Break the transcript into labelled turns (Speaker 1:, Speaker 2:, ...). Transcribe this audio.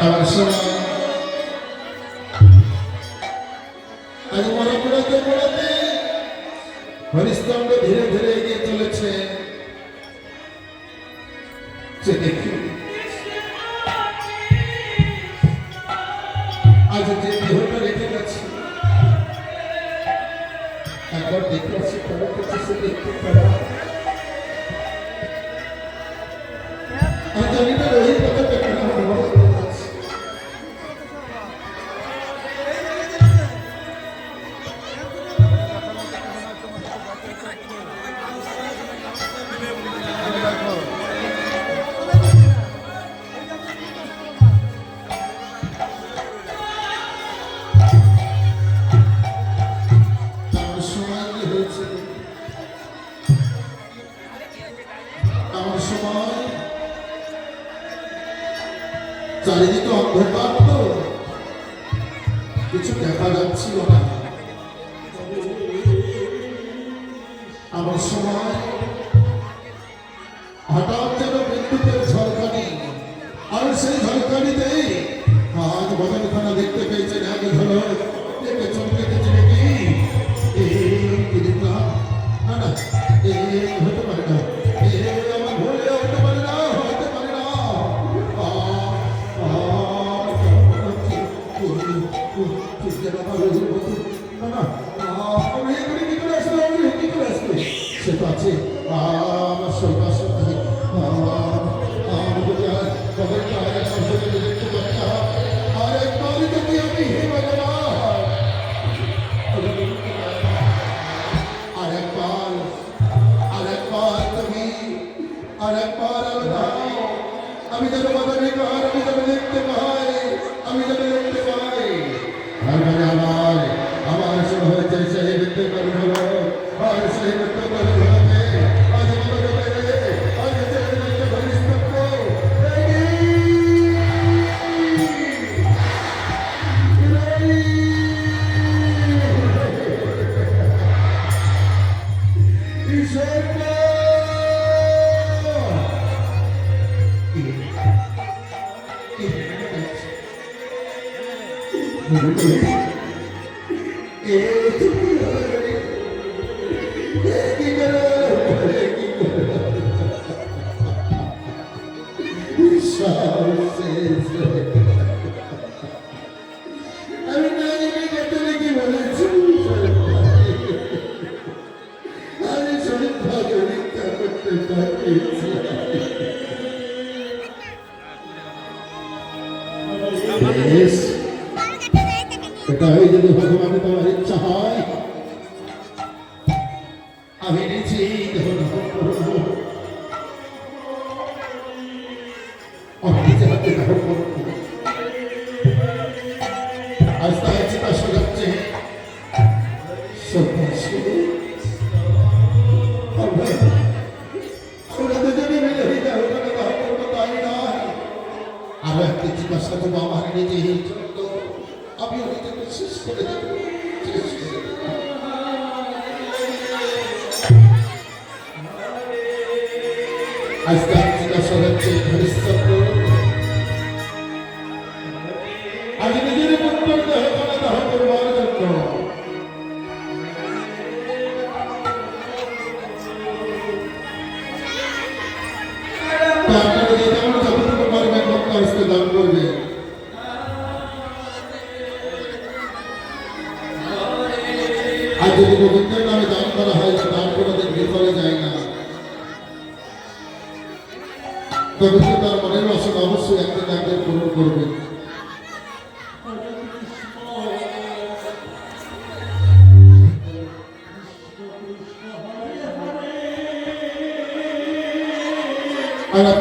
Speaker 1: আমার সময় আজ মনে পড়াতে পড়াতে হরিস্তম্ভ ধীরে ধীরে এগিয়ে চলেছে। সে দেখি আজ যে দেহটা রেখে গেছে একবার দেখে আসি খবর করছে সে দেখতে পারা আমি জানি না ওই কথা কেন অনুভব করছে। চারিদিকে অন্ধকার তো কিছু দেখা যাচ্ছিল না। আমার সময় হঠাৎ যেন বিদ্যুতের ঝলকানি, আর সেই ঝলকানিতেই আজ বদলখানা দেখতে পেয়েছেন এক ঝলক চমকে গেছে নাকি না না হতে পারে না, আমার ভুলে হতে পারে না, হতে পারে না। সে তো আছে আমার সর্বা সত্যি দেখতে পাচ্ছি আরেকবার যদি আমি আরেকবার তুমি আরেকবার আমি যেন বাদামি ঘর আমি যেন দেখতে পাই, আমি যেন দেখতে পাই। আমার আমার শুরু হয়েছে সেই দেখতে পারি হলো আর সেই দেখতে পারি হবে আজ আজ দেখতে পারি এটাই যদি ভগবানের তোমার ইচ্ছা হয় আমি নিজেই দেহ ধারণ করবো, আমি নিজে হাতে ধারণ করবো। আজ তাই চিন্তা শোনাচ্ছে আরো একটি জিজ্ঞাসা করবো আমার নিজেই আমিও নিজেকে শেষ করে দেব, শেষ করে দেব। আজকে জিজ্ঞাসা হচ্ছে হরিশ্চন্দ্র আজ নিজের পুত্রের দেহ দাহ করবার জন্য আপনারা যে যেমন যতটুকু পারবেন ভক্ত দান করবে। আর যদি গোবিন্দের নামে দান করা হয় দান কোনোদিন বিফলে যায় না, তবে সে তার মনের বাসনা অবশ্যই একদিন একদিন পূরণ করবে। আর